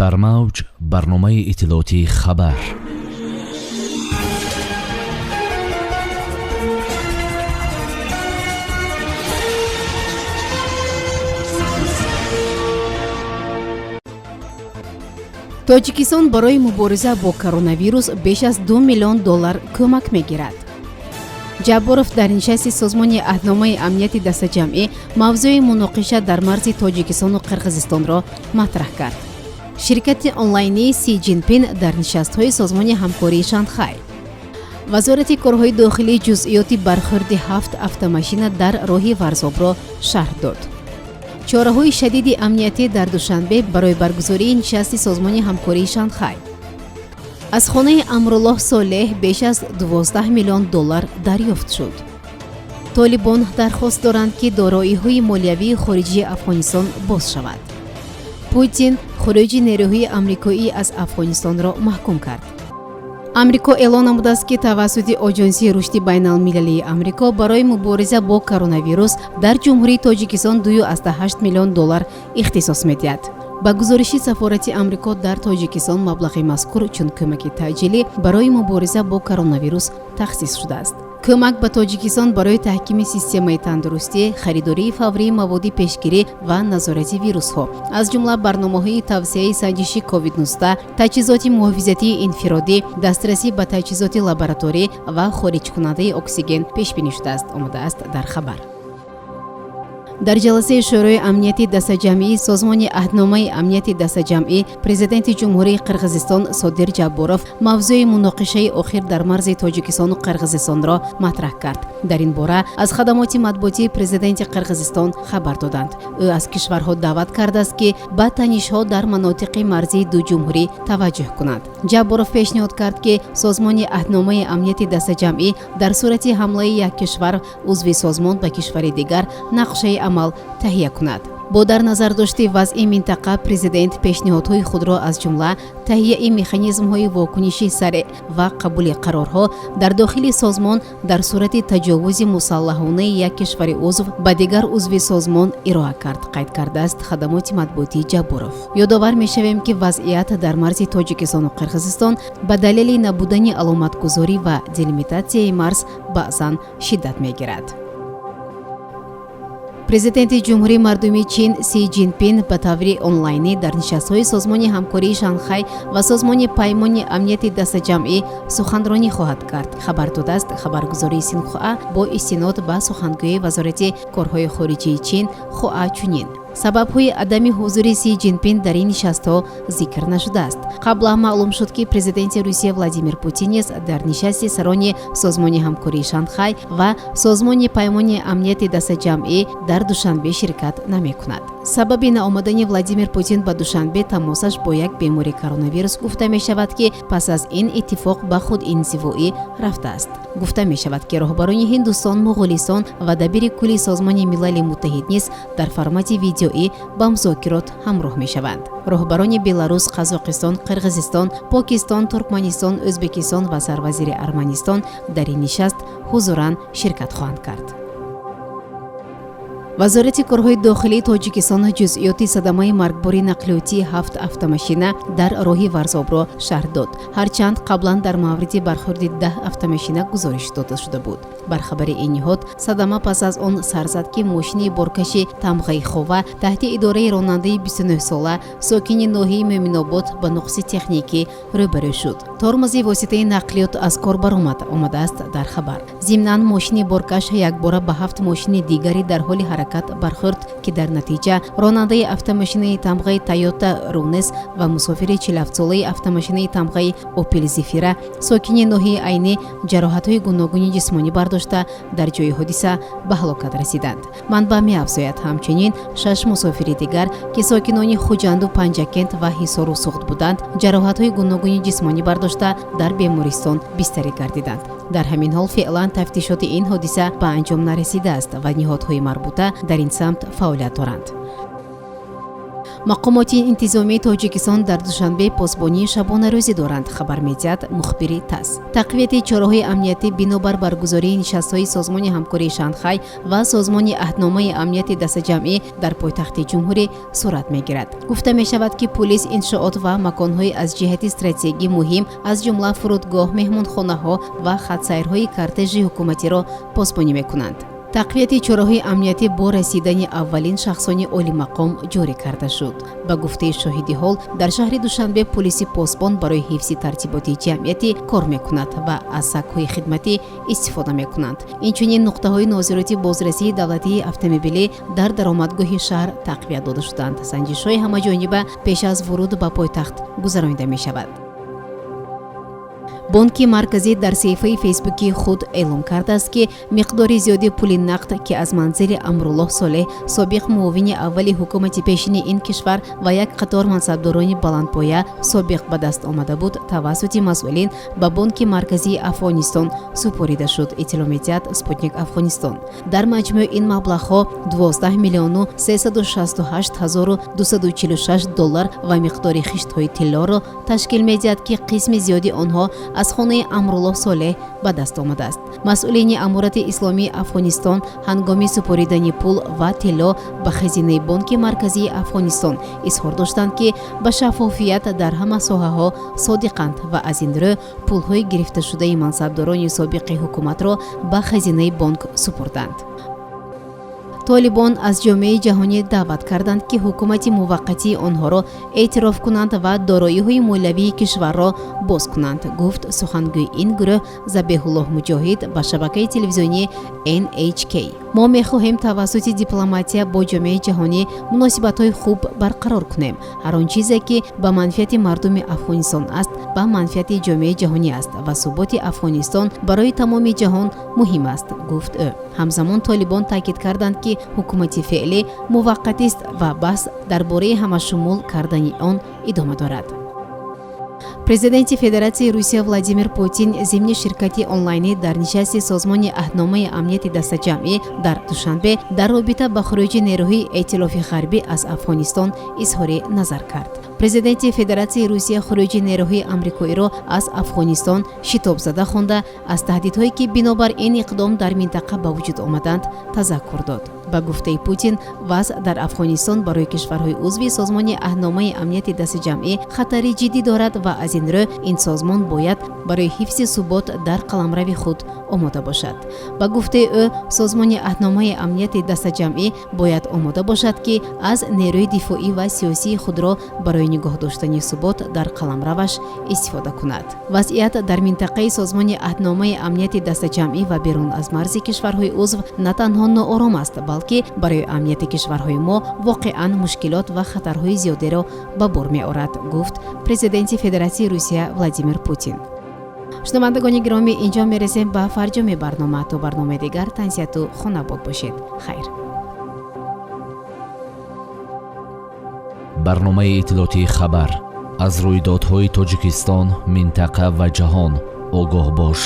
дар мавҷ барномаи иттилоотии хабар. тоҷикистон барои мубориза бо коронавирус беш аз $2 миллион кӯмак мегирад. ҷабборов дар нишасти созмони аҳдномаи амнияти дастаҷамъӣ мавзӯи муноқиша дар марзи тоҷикистону қирғизистонро матраҳ кард. ширкати онлайнии Си Ҷинпин дар нишастҳои созмони ҳамкории Шанхай. вазорати корҳои дохилии ҷузъиёти бархӯрди 7 автомашина дар роҳи варзобро шарҳ дод. чораҳои шадиди амниятӣ дар душанбе барои баргузории нишасти созмони ҳамкории Шанхай. аз хонаи Амруллоҳ Солеҳ беш аз $12 миллион дарёфт шуд. толибон дархост доранд ки дороиҳои молиявии хориҷии Афғонистон боз шавад. Путин хуруҷи нерӯҳои амрикоӣ аз Афғонистонро маҳкум кард. амрико эълон намудааст ки тавассути оҷонсии рушди байналмилалии амрико барои мубориза бо коронавирус дар ҷумҳурии Тоҷикистон $2.8 миллион ихтисос медиҳад. ба гузориши сафорати амрико дар Тоҷикистон маблағи мазкур чун кӯмаки таъҷилӣ барои мубориза бо коронавирус тахсис шудааст. кӯмак ба Тоҷикистон барои таҳкими системаи тандурустӣ, харидории фаврии маводи пешгирӣ ва назорати вирусҳо, аз ҷумла барномаҳои тавсеяи санҷиши COVID-19, таҷҳизоти муҳофизатии инфиродӣ, дастрасӣ ба таҷҳизоти лабораторӣ ва хориҷкунандаи оксиген пешбинӣ шудааст, омадааст дар хабар. дар ҷаласаи шӯрои амнияти дастаҷамъии созмони аҳдномаи амнияти дастаҷамъӣ президенти ҷумҳурии Қирғизистон Содир Ҷабборов мавзӯи муноқишаи охир дар марзи Тоҷикистону Қирғизистонро матраҳ кард. дар ин бора аз хадамоти матбуотии президенти Қирғизистон хабар доданд. ӯ аз кишварҳо даъват кардааст ки ба танишҳо дар манотиқи марзии ду ҷумҳурӣ таваҷҷӯҳ кунанд. Ҷабборов пешниҳод кард ки созмони аҳдномаи амнияти дастаҷамъӣ дар сурати ҳамлаи як кишвар узви созмон ба кишвари дигар нақшаи амал таҳия кунад. бо дар назар дошти вазъи минтақа, президент пешниҳодҳои худро аз ҷумла таҳияи механизмҳои вокуниши сареъ ва қабули қарорҳо дар дохили созмон дар сурати таҷовузи мусаллаҳонаи як кишвари узв ба дигар узви созмон ироа кард, қайд кардааст хадамоти матбуотии Ҷабборов. ёдовар мешавем ки вазъият дар марзи Тоҷикистону Қирғизистон ба далели набудани аломатгузорӣ ва делимитатсияи марз баъзан шиддат мегирад. президенти ҷумҳурии мардумии Чин Си Ҷинпин ба таври онлайнӣ дар нишастҳои созмони ҳамкории Шанхай ва созмони паймони амнияти дастаҷамъӣ суханронӣ хоҳад кард, хабар додааст хабаргузории Синхуа бо истинод ба сухангӯии вазорати корҳои хориҷии Чин Хуа Чунин. сабабҳои адами ҳузури Си Ҷинпин дар ин нишастҳо зикр нашудааст. қабла маълум шуд ки президенти Русия Владимир Путин низ дар нишасти сарони созмони ҳамкории Шанхай ва созмони паймони амнияти дастаҷамъӣ дар Душанбе ширкат намекунад. сабаби наомадани Владимир Путин ба Душанбе тамосаш бо як бемори коронавирус гуфта мешавад ки пас аз ин иттифоқ ба худинзивоӣ рафтааст. гуфта мешавад ки роҳбарони Ҳиндустон, Муғулистон ва дабири кулли созмони милали муттаҳид низ дар формати видеоӣ ба музокирот ҳамроҳ мешаванд. роҳбарони Беларус, Қазоқистон, Қирғизистон, Покистон, Туркманистон, Ӯзбекистон ва сарвазири Арманистон дар ин нишаст ҳузуран ширкат хоҳанд кард. вазорати корҳои дохилии Тоҷикистон ҷузъиёти садамаи маргбори нақлиётии 7 автомашина дар роҳи варзобро шарҳ дод, ҳарчанд қаблан дар мавриди бархӯрди 10 автомашина гузориш дода шуда буд. бархабари ин ниҳод садама пас аз он сар зад ки мошини боркаши тамғаи хова таҳти идораи ронандаи 29-сола сокини ноҳияи Мӯминобод ба нуқси техникӣ рӯбарӯ шуд. тормози воситаи нақлиёт аз кор баромад, омадааст дар хабар. зимнан мошини боркаш якбора ба 7 мошини дигари дар ҳоли ҳаракат бархӯрд ки дар натиҷа ронандаи автомашинаи тамғаи Toyota Runes ва мусофири 47-солаи автомашинаи тамғаи Opel Zafira сокини ноҳияи Айни ҷароҳатҳои гуногуни ҷисмонӣ бардошта дар ҷои ҳодиса ба ҳалокат расиданд. манбаъ меафзояд ҳамчунин 6 мусофири дигар ки сокинони Хуҷанду Панчакент ва Ҳисору Суғд буданд, ҷароҳатҳои гуногуни ҷисмонӣ бардошта дар бемористон бистарӣ гардиданд. дар ҳамин ҳол феълан тафтишоти ин ҳодиса ба анҷом нарасидааст ва ниҳодҳои марбута дар ин самт фаъолият доранд. мақомоти интизомии тоҷикистон дар душанбе посбонии шабонарӯзӣ доранд, хабар медиҳад мухбири ТАСС. тақвияти чораҳои амниятӣ бинобар баргузории нишастҳои созмони ҳамкории Шанхай ва созмони аҳдномаи амнияти дастаҷамъӣ дар пойтахти ҷумҳурӣ сурат мегирад. гуфта мешавад, ки пулис иншоот ва маконҳои аз ҷиҳати стратегӣ муҳим аз ҷумла фурудгоҳ, меҳмонхонаҳо ва хатсайрҳои кортежи ҳукуматиро посбонӣ мекунанд. тақвияти чораҳои амниятӣ бо расидани аввалин шахсони олимақом ҷорӣ карда шуд. ба гуфтаи шоҳиди ҳол, дар шаҳри Душанбе пулиси посбон барои ҳифзи тартиботи ҷамъиятӣ кор мекунад ва аз сагҳои хидматӣ истифода мекунанд. инчунин нуқтаҳои нозироти бозрасии давлатии автомобилӣ дар даромадгоҳи шаҳр тақвият дода шуданд. санҷишҳои ҳамаҷониба пеш аз вуруд ба пойтахт гузаронида мешавад. бонки марказӣ дар саҳифаи фейсбуки худ эълон кардааст, ки миқдори зиёди пули нақд, ки аз манзили Амруллоҳ Солеҳ, собиқ муовини аввали ҳукумати пешини ин кишвар ва як қатор мансабдорони баландпоя собиқ ба даст омада буд, тавассути масъулин ба бонки марказии Афғонистон супорида шуд, иттилоъ медиҳад Спутник Афғонистон. дар маҷмӯъ ин маблағҳо 12 миллиону 368 ҳазору 246 доллар ва миқдори хиштҳои тиллоро ташкил медиҳад, ки қисми зиёди онҳо аз хонаи Амруллоҳ Солеҳ ба даст омадааст. масъулини амурати исломии Афғонистон ҳангоми супоридани пул ва тилло ба хазинаи бонки марказии Афғонистон изҳор доштанд, ки ба шаффофият дар ҳама соҳаҳо содиқанд ва аз ин рӯ пулҳои гирифташудаи мансабдорони собиқи ҳукуматро ба хазинаи бонк супурданд. طالبان از جامعه جهانی دعوت کردند که حکومت موقتی آنها را اعتراف کنند و دارایی‌های مولوی کشور را باز کنند، گفت سخنگوی این گروه ذبیح الله مجاهد به شبکه تلویزیونی NHK. ما می‌خواهیم توسط دیپلماتیا با جامعه جهانی مناسبت‌های خوب برقرار کنیم. هر آن چیزی که به منفعت مردم افغانستان است، به منفعت جامعه جهانی است و ثبات افغانستان برای تمام جهان مهم است، گفت او. همزمان طالبان تاکید کردند که حکومت فعلی موقت است و بحث درباره همشمول کردن آن ادامه دارد. президенти Федератсияи Русия Владимир Путин зимни ширкати онлайнӣ дар нишасти созмони аҳдномаи амнияти дастаҷамъӣ дар Душанбе дар робита ба хуруҷи нерӯҳои эътилофи ғарбӣ аз Афғонистон изҳори назар кард. президенти Федератсияи Русия хуруҷи нерӯҳои амрикоиро аз Афғонистон шитобзада хонда аз таҳдидҳое ки бинобар ин иқдом дар минтақа ба вуҷуд омаданд тазаккур дод. ба гуфтаи Путин, вазъ дар Афғонистон барои кишварҳои узви созмони аҳдномаи амнияти дастаҷамъӣ хатари ҷиддӣ дорад ва аз ин рӯ ин созмон бояд барои ҳифзи субот дар қаламрави худ омода бошад. ба гуфтаи ӯ, созмони аҳдномаи амнияти дастаҷамъӣ бояд омода бошад, ки аз нерӯи дифоӣ ва сиёсии худро барои нигоҳ доштани субот дар қаламраваш истифода кунад. вазъият дар минтақаи созмони аҳдномаи амнияти дастаҷамъӣ ва берун аз марзи кишварҳои узв на танҳо ноором аст, балки барои амнияти кишварҳои мо воқеан мушкилот ва хатарҳои зиёдеро ба бор меорад, гуфт президенти Федератсияи Русия Владимир Путин. шунавандагони гиромӣ, инҷо мерасем ба фарҷоми барнома. то барномаи дигар тансияту хонабод бошед. хайр. барномаи иттилоъоти хабар аз рӯйдодҳои Тоҷикистон, минтақа ва ҷаҳон огоҳ бош.